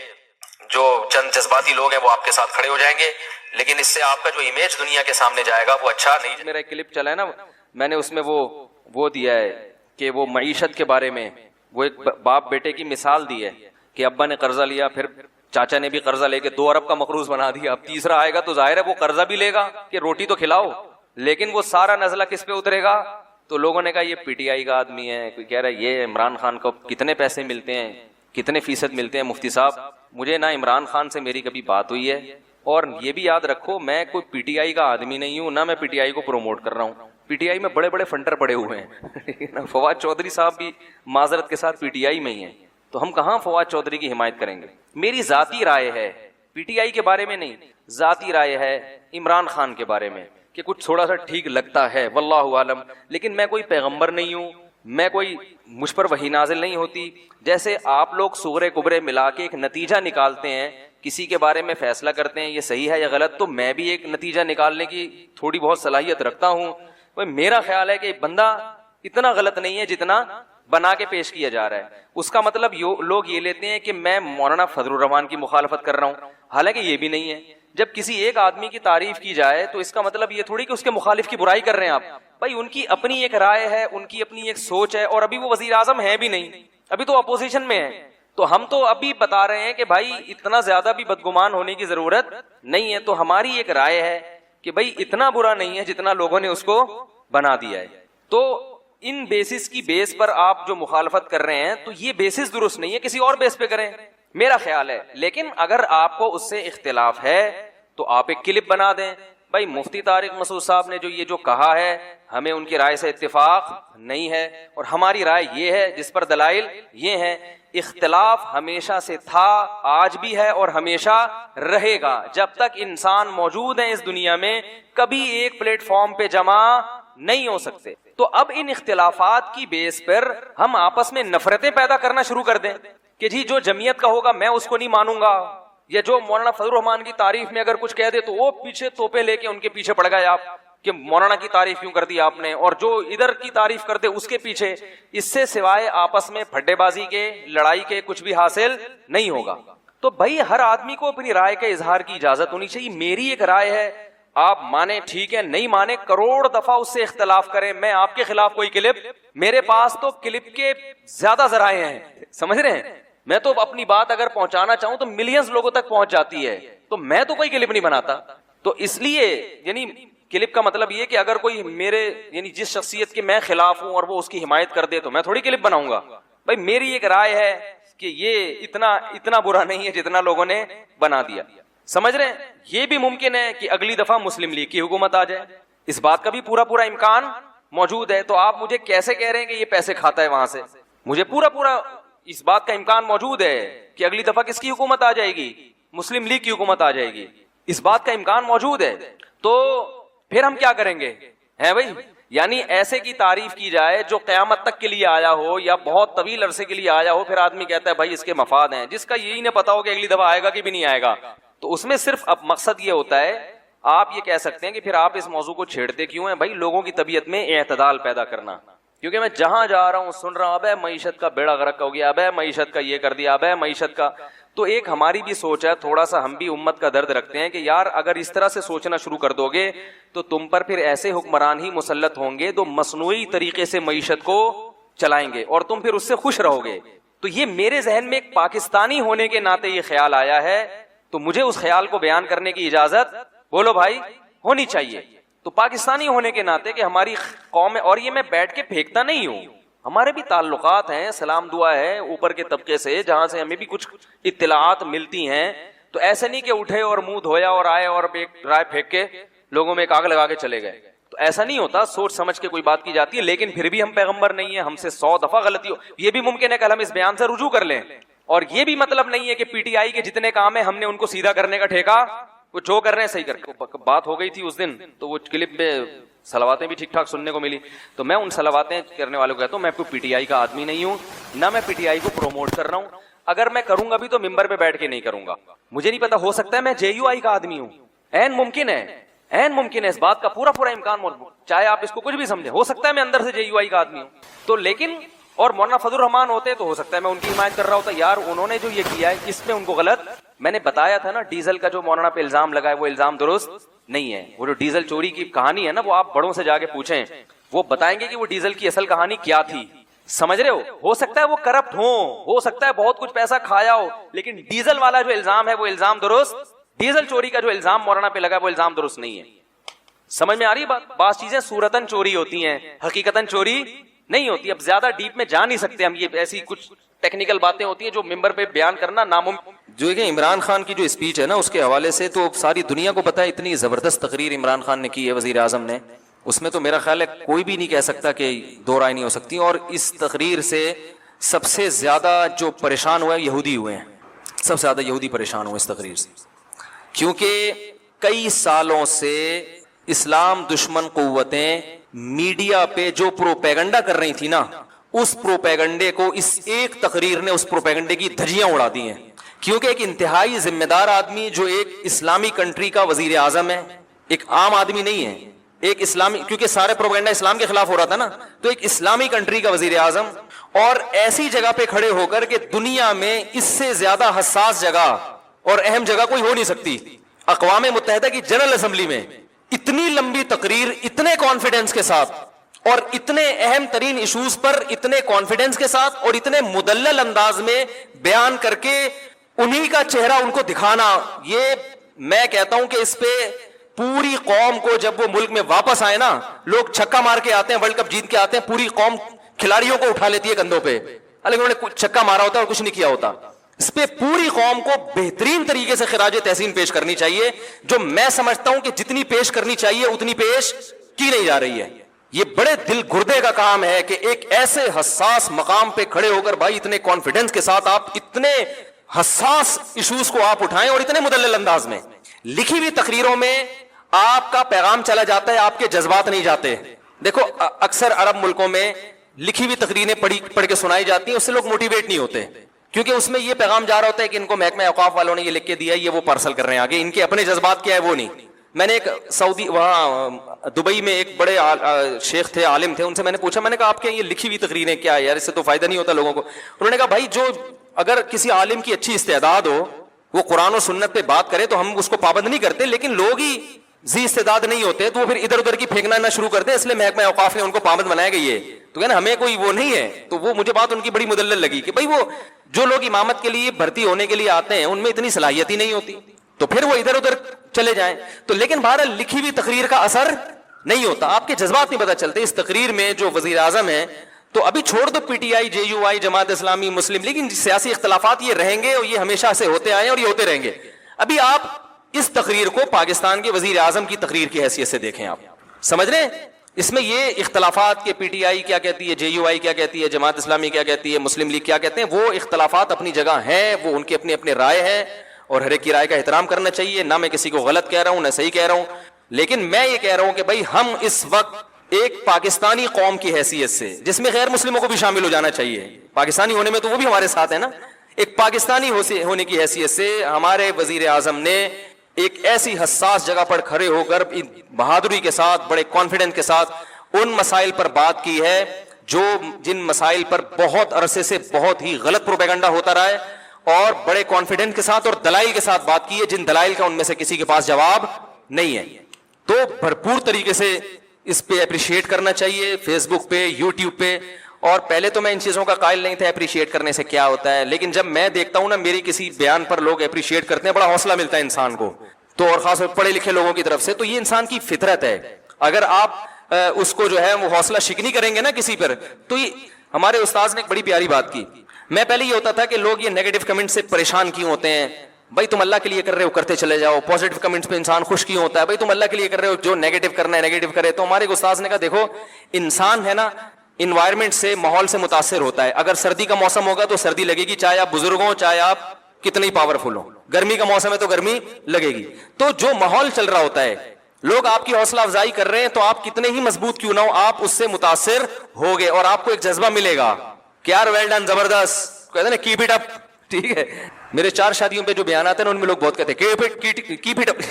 جو چند جذباتی لوگ ہیں وہ آپ کے ساتھ کھڑے ہو جائیں گے، لیکن اس سے آپ کا جو امیج دنیا کے سامنے جائے گا وہ اچھا نہیں۔ میرا ایک کلپ چلا ہے نا، میں نے اس میں وہ دیا ہے کہ وہ معیشت کے بارے میں وہ ایک باپ بیٹے کی مثال دی ہے کہ ابا نے قرضہ لیا، پھر چاچا نے بھی قرضہ لے کے 2 ارب کا مقروض بنا دیا، اب تیسرا آئے گا تو ظاہر ہے وہ قرضہ بھی لے گا کہ روٹی تو کھلاؤ، لیکن وہ سارا نزلہ کس پہ اترے گا؟ تو لوگوں نے کہا یہ پی ٹی آئی کا آدمی ہے، کوئی کہہ رہا ہے یہ عمران خان کو کتنے پیسے ملتے ہیں، کتنے فیصد ملتے ہیں۔ مفتی صاحب مجھے نہ عمران خان سے میری کبھی بات ہوئی ہے، اور یہ بھی یاد رکھو میں کوئی پی ٹی آئی کا آدمی نہیں ہوں، نہ میں پی ٹی آئی کو پروموٹ کر رہا ہوں، پی ٹی آئی میں بڑے بڑے فنڈر پڑے ہوئے ہیں فواد چودھری صاحب بھی معذرت کے ساتھ پی ٹی آئی میں ہی ہیں، تو ہم کہاں فواد چودھری کی حمایت کریں گے؟ میری ذاتی رائے ہے، پی ٹی آئی کے بارے میں نہیں، ذاتی رائے ہے عمران خان کے بارے میں کہ کچھ تھوڑا سا ٹھیک لگتا ہے، واللہ عالم، لیکن میں کوئی پیغمبر نہیں ہوں، میں کوئی مجھ پر وحی نازل نہیں ہوتی۔ جیسے آپ لوگ صغرے کبرے ملا کے ایک نتیجہ نکالتے ہیں کسی کے بارے میں فیصلہ کرتے ہیں یہ صحیح ہے یا غلط, تو میں بھی ایک نتیجہ نکالنے کی تھوڑی بہت صلاحیت رکھتا ہوں. میرا خیال ہے کہ بندہ اتنا غلط نہیں ہے جتنا بنا کے پیش کیا جا رہا ہے. اس کا مطلب لوگ یہ لیتے ہیں کہ میں مولانا فضل الرحمان کی مخالفت کر رہا ہوں, حالانکہ یہ بھی نہیں ہے. جب کسی ایک آدمی کی تعریف کی جائے تو اس کا مطلب یہ تھوڑی کہ اس کے مخالف کی برائی کر رہے ہیں آپ. بھائی ان کی اپنی ایک رائے ہے, ان کی اپنی ایک سوچ ہے, اور ابھی وہ وزیر اعظم ہے بھی نہیں, ابھی تو اپوزیشن میں ہے. تو ہم تو ابھی بتا رہے ہیں کہ بھائی اتنا زیادہ بھی بدگمان ہونے کی ضرورت نہیں ہے. تو ہماری ایک رائے ہے کہ بھائی اتنا برا نہیں ہے جتنا لوگوں نے اس کو بنا دیا ہے. تو ان بیسس کی بیس پر آپ جو مخالفت کر رہے ہیں تو یہ بیسس درست نہیں ہے, کسی اور بیس پہ کریں میرا خیال ہے. لیکن اگر آپ کو اس سے اختلاف ہے تو آپ ایک کلپ بنا دیں. بھائی مفتی طارق مسعود صاحب نے جو کہا ہے ہمیں ان کی رائے سے اتفاق نہیں ہے, اور ہماری رائے یہ ہے جس پر دلائل یہ ہیں. اختلاف ہمیشہ سے تھا, آج بھی ہے اور ہمیشہ رہے گا. جب تک انسان موجود ہیں اس دنیا میں کبھی ایک پلیٹ فارم پہ جمع نہیں ہو سکتے. تو اب ان اختلافات کی بیس پر ہم آپس میں نفرتیں پیدا کرنا شروع کر دیں کہ جی جو جمعیت کا ہوگا میں اس کو نہیں مانوں گا, یا جو مولانا فضل الرحمان کی تعریف میں اگر کچھ کہہ دے تو وہ پیچھے توپے لے کے ان کے پیچھے پڑ گئے آپ کہ مولانا کی تعریف کیوں کر دی آپ نے, اور جو ادھر کی تعریف کرتے اس کے پیچھے. اس سے سوائے آپس میں پھڈے بازی کے, لڑائی کے کچھ بھی حاصل نہیں ہوگا. تو بھائی ہر آدمی کو اپنی رائے کے اظہار کی اجازت ہونی چاہیے. میری ایک رائے ہے, آپ مانے ٹھیک ہے, نہیں مانے کروڑ دفعہ اس سے اختلاف کریں, میں آپ کے خلاف کوئی کلپ, میرے پاس تو کلپ کے زیادہ ذرائع ہیں, سمجھ رہے ہیں. میں تو اپنی بات اگر پہنچانا چاہوں تو ملینز لوگوں تک پہنچ جاتی ہے, تو میں تو کوئی کلپ نہیں بناتا. تو اس لیے یعنی کلپ کا مطلب یہ کہ اگر کوئی میرے یعنی جس شخصیت کے میں خلاف ہوں اور وہ اس کی حمایت کر دے تو میں تھوڑی کلپ بناؤں گا. بھائی میری ایک رائے ہے کہ یہ اتنا برا نہیں ہے جتنا لوگوں نے بنا دیا. سمجھ رہے ہیں. یہ بھی ممکن ہے کہ اگلی دفعہ مسلم لیگ کی حکومت آ جائے, اس بات کا بھی پورا امکان موجود ہے. تو آپ مجھے کیسے کہہ رہے ہیں کہ یہ پیسے کھاتا ہے وہاں سے؟ مجھے پورا اس بات کا امکان موجود ہے کہ اگلی دفعہ کس کی حکومت آ جائے گی, مسلم لیگ کی حکومت آ جائے گی, اس بات کا امکان موجود ہے. تو پھر ہم کیا کریں گے ہیں بھائی؟ یعنی ایسے کی تعریف کی جائے جو قیامت تک کے لیے آیا ہو یا بہت طویل عرصے کے لیے آیا ہو, پھر آدمی کہتا ہے بھائی اس کے مفاد ہیں, جس کا یہی نہ پتا ہو کہ اگلی دفعہ آئے گا کہ بھی نہیں آئے گا. تو اس میں صرف اب مقصد یہ ہوتا ہے, آپ یہ کہہ سکتے ہیں کہ پھر آپ اس موضوع کو چھیڑتے کیوں ہیں؟ بھائی لوگوں کی طبیعت میں اعتدال پیدا کرنا. کیونکہ میں جہاں جا رہا ہوں سن رہا ہوں ابے معیشت کا بیڑا غرق ہو گیا, ابے معیشت کا یہ کر دیا, ابے معیشت کا. تو ایک ہماری بھی سوچ ہے, تھوڑا سا ہم بھی امت کا درد رکھتے ہیں کہ یار اگر اس طرح سے سوچنا شروع کر دو گے تو تم پر پھر ایسے حکمران ہی مسلط ہوں گے جو مصنوعی طریقے سے معیشت کو چلائیں گے اور تم پھر اس سے خوش رہو گے. تو یہ میرے ذہن میں ایک پاکستانی ہونے کے ناطے یہ خیال آیا ہے, تو مجھے اس خیال کو بیان کرنے کی اجازت بولو بھائی ہونی چاہیے. تو پاکستانی ہونے کے ناطے کہ ہماری قوم ہے, اور یہ میں بیٹھ کے پھینکتا نہیں ہوں, ہمارے بھی تعلقات ہیں, سلام دعا ہے اوپر کے طبقے سے جہاں سے ہمیں بھی کچھ اطلاعات ملتی ہیں. تو ایسے نہیں کہ اٹھے اور منہ دھویا اور آئے اور ایک رائے پھینک کے لوگوں میں ایک آگ لگا کے چلے گئے. تو ایسا نہیں ہوتا, سوچ سمجھ کے کوئی بات کی جاتی ہے. لیکن پھر بھی ہم پیغمبر نہیں ہیں, ہم سے 100 دفعہ غلطی ہو. یہ بھی ممکن ہے کہ ہم اس بیان سے رجوع کر لیں, اور یہ بھی مطلب نہیں ہے کہ پی ٹی آئی کے جتنے کام ہیں ہم نے ان کو سیدھا کرنے کا ٹھیکہ, وہ جو کر رہے ہیں صحیح کر. بات ہو گئی تھی اس دن تو وہ کلپ پہ صلواتیں بھی ٹھیک ٹھاک سننے کو ملی, تو میں ان صلواتیں کرنے والوں کو کہتا ہوں میں کوئی پی ٹی آئی کا آدمی نہیں ہوں, نہ میں پی ٹی آئی کو پروموٹ کر رہا ہوں. اگر میں کروں گا بھی تو ممبر پہ بیٹھ کے نہیں کروں گا. مجھے نہیں پتا, ہو سکتا ہے میں جے یو آئی کا آدمی ہوں, عین ممکن ہے اس بات کا پورا امکان موجود, چاہے آپ اس کو کچھ بھی سمجھیں. ہو سکتا ہے میں اندر سے جے یو آئی کا آدمی ہوں, تو لیکن اور مولانا فضل الرحمان ہوتے تو ہو سکتا ہے میں ان کی حمایت کر رہا ہوتا. یار انہوں نے جو یہ کیا ہے اس میں ان کو غلط, میں نے بتایا تھا نا ڈیزل کا جو مولانا پہ الزام لگا ہے وہ الزام درست نہیں ہے. وہ جو ڈیزل چوری کی کہانی ہے نا, وہ آپ بڑوں سے جا کے پوچھیں, وہ بتائیں گے کہ وہ ڈیزل کی اصل کہانی کیا تھی. سمجھ رہے ہو سکتا ہے وہ کرپٹ ہو سکتا ہے بہت کچھ پیسہ کھایا ہو, لیکن ڈیزل والا جو الزام ہے وہ الزام درست, ڈیزل چوری کا جو الزام مولانا پہ لگا ہے وہ الزام درست نہیں ہے. سمجھ میں آ رہی بات؟ بعض چیزیں صورتاً چوری ہوتی ہیں, حقیقتاً چوری نہیں ہوتی. اب زیادہ ڈیپ میں جا نہیں سکتے ہم, یہ ایسی کچھ ٹیکنیکل باتیں ہوتی ہیں جو ممبر پہ بیان کرنا ناممکن. جو کہ عمران خان کی جو اسپیچ ہے نا اس کے حوالے سے تو ساری دنیا کو پتا ہے, اتنی زبردست تقریر عمران خان نے کی ہے وزیر اعظم نے, اس میں تو میرا خیال ہے کوئی بھی نہیں کہہ سکتا کہ دو رائے نہیں ہو سکتی. اور اس تقریر سے سب سے زیادہ جو پریشان ہوئے یہودی ہوئے ہیں, سب سے زیادہ یہودی پریشان ہوئے اس تقریر سے, کیونکہ کئی سالوں سے اسلام دشمن قوتیں میڈیا پہ جو پروپیگنڈا کر رہی تھی نا, اس پروپیگنڈے کو اس ایک تقریر نے اس پروپیگنڈے کی دھجیاں اڑا دی ہیں کیونکہ ایک انتہائی ذمہ دار آدمی جو ایک اسلامی کنٹری کا وزیر اعظم ہے، ایک عام آدمی نہیں ہے، ایک اسلامی، کیونکہ سارے پروپیگنڈا اسلام کے خلاف ہو رہا تھا نا، تو ایک اسلامی کنٹری کا وزیر اعظم، اور ایسی جگہ پہ کھڑے ہو کر کہ دنیا میں اس سے زیادہ حساس جگہ اور اہم جگہ کوئی ہو نہیں سکتی، اقوام متحدہ کی جنرل اسمبلی میں اتنی لمبی تقریر اتنے کانفیڈنس کے ساتھ اور اتنے اہم ترین ایشوز پر اتنے کانفیڈنس کے ساتھ اور اتنے مدلل انداز میں بیان کر کے انہی کا چہرہ ان کو دکھانا، یہ میں کہتا ہوں کہ اس پہ پوری قوم کو، جب وہ ملک میں واپس آئے نا، لوگ چھکا مار کے آتے ہیں، ورلڈ کپ جیت کے آتے ہیں، پوری قوم کھلاڑیوں کو اٹھا لیتی ہے کندھوں پہ، حالانکہ انہوں نے چھکا مارا ہوتا اور کچھ نہیں کیا ہوتا۔ اس پہ پوری قوم کو بہترین طریقے سے خراج تحسین پیش کرنی چاہیے، جو میں سمجھتا ہوں کہ جتنی پیش کرنی چاہیے اتنی پیش کی نہیں جا رہی ہے۔ یہ بڑے دل گردے کا کام ہے کہ ایک ایسے حساس مقام پہ کھڑے ہو کر بھائی اتنے کانفیڈنس کے ساتھ آپ اتنے حساس ایشوز کو آپ اٹھائیں اور اتنے مدلل انداز میں۔ لکھی ہوئی تقریروں میں آپ کا پیغام چلا جاتا ہے، آپ کے جذبات نہیں جاتے۔ دیکھو اکثر عرب ملکوں میں لکھی ہوئی تقریریں پڑھ کے سنائی جاتی ہیں، اس سے لوگ موٹیویٹ نہیں ہوتے، کیونکہ اس میں یہ پیغام جا رہا ہوتا ہے کہ ان کو محکمہ اوقاف والوں نے یہ لکھ کے دیا، یہ وہ پارسل کر رہے ہیں آگے، ان کے اپنے جذبات کیا ہے وہ نہیں۔ میں نے ایک سعودی وہاں دبئی میں ایک بڑے شیخ تھے، عالم تھے، ان سے میں نے پوچھا، میں نے کہا آپ کے یہ لکھی ہوئی تقریریں کیا ہے یار، اس سے تو فائدہ نہیں ہوتا لوگوں کو۔ انہوں نے کہا بھائی جو اگر کسی عالم کی اچھی استعداد ہو، وہ قرآن و سنت پہ بات کرے تو ہم اس کو پابند نہیں کرتے، لیکن لوگ ہی ذی استعداد نہیں ہوتے تو وہ پھر ادھر ادھر کی پھینکنا نہ شروع کرتے، اس لیے محکمہ اوقاف نے ان کو پابند بنایا گئی ہے، تو کہنا ہمیں کوئی وہ نہیں ہے۔ تو وہ مجھے بات ان کی بڑی مدلل لگی کہ بھائی وہ جو لوگ امامت کے لیے بھرتی ہونے کے لیے آتے ہیں ان میں اتنی صلاحیت ہی نہیں ہوتی، تو پھر وہ ادھر ادھر چلے جائیں۔ تو لیکن بہرحال لکھی ہوئی تقریر کا اثر نہیں ہوتا، آپ کے جذبات نہیں پتہ چلتے۔ اس تقریر میں جو وزیر اعظم ہے، تو ابھی چھوڑ دو P T I, J you آئی، جماعت اسلامی، مسلم، لیکن سیاسی اختلافات یہ رہیں گے اور یہ ہمیشہ سے ہوتے آئے اور یہ ہوتے رہیں گے۔ ابھی آپ اس تقریر کو پاکستان کے وزیر اعظم کی تقریر کی حیثیت سے دیکھیں، آپ سمجھ رہے ہیں اس میں یہ اختلافات کہ پی ٹی آئی کیا کہتی ہے، جے یو آئی کیا کہتی ہے، جماعت اسلامی کیا کہتی ہے، مسلم لیگ کیا کہتے ہیں، وہ اختلافات اپنی جگہ ہیں، وہ ان کے اپنے اپنے رائے ہیں اور ہر ایک کی رائے کا احترام کرنا چاہیے۔ نہ میں کسی کو غلط کہہ رہا ہوں نہ صحیح کہہ رہا ہوں، لیکن میں یہ کہہ رہا ہوں کہ بھائی ہم اس وقت ایک پاکستانی قوم کی حیثیت سے، جس میں غیر مسلموں کو بھی شامل ہو جانا چاہیے، پاکستانی ہونے میں تو وہ بھی ہمارے ساتھ ہے نا، ایک پاکستانی ہونے کی حیثیت سے ہمارے وزیر اعظم نے ایک ایسی حساس جگہ پر کھڑے ہو کر بہادری کے ساتھ، بڑے کانفیڈنس کے ساتھ ان مسائل پر بات کی ہے جن مسائل پر بہت عرصے سے بہت ہی غلط پروپیگنڈا ہوتا رہا ہے، اور بڑے کانفیڈنس کے ساتھ اور دلائل کے ساتھ بات کی ہے جن دلائل کا ان میں سے کسی کے پاس جواب نہیں ہے۔ تو بھرپور طریقے سے اس پہ اپریشیٹ کرنا چاہیے، فیس بک پہ، یوٹیوب پہ۔ اور پہلے تو میں ان چیزوں کا قائل نہیں تھا اپریشیٹ کرنے سے کیا ہوتا ہے، لیکن جب میں دیکھتا ہوں نا میری کسی بیان پر لوگ اپریشیٹ کرتے ہیں، بڑا حوصلہ ملتا ہے انسان کو، تو اور خاص طور پڑھے لکھے لوگوں کی طرف سے، تو یہ انسان کی فطرت ہے۔ اگر آپ اس کو جو ہے وہ حوصلہ شکنی کریں گے نا کسی پر، تو یہ ہمارے استاذ نے ایک بڑی پیاری بات کی۔ میں پہلے یہ ہوتا تھا کہ لوگ یہ نیگیٹو کمنٹ سے پریشان کیوں ہوتے ہیں، بھائی تم اللہ کے لیے کر رہے ہو کرتے چلے جاؤ، پازیٹو کمنٹس پہ انسان خوش کیوں ہوتا ہے، بھائی تم اللہ کے لیے کر رہے ہو، جو نیگیٹو کرنا ہے نیگیٹو کرے۔ تو ہمارے استاذ نے کہا دیکھو انسان ہے نا انوائرمنٹ سے، ماحول سے متاثر ہوتا ہے۔ اگر سردی کا موسم ہوگا تو سردی لگے گی، چاہے آپ بزرگ ہوں چاہے آپ کتنے ہی پاورفل ہوں۔ گرمی کا موسم ہے تو گرمی لگے گی۔ تو جو ماحول چل رہا ہوتا ہے، لوگ آپ کی حوصلہ افزائی کر رہے ہیں تو آپ کتنے ہی مضبوط کیوں نہ ہو، آپ اس سے متاثر ہوگے اور آپ کو ایک جذبہ ملے گا کہ یار ویل ڈن، زبردست، کہتے ہیں نا کیپ اٹ اپ، ٹھیک ہے۔ میرے 4 شادیوں پہ جو بیانات ہیں ان میں لوگ بہت کہتے ہیں کیپ اٹ اپ،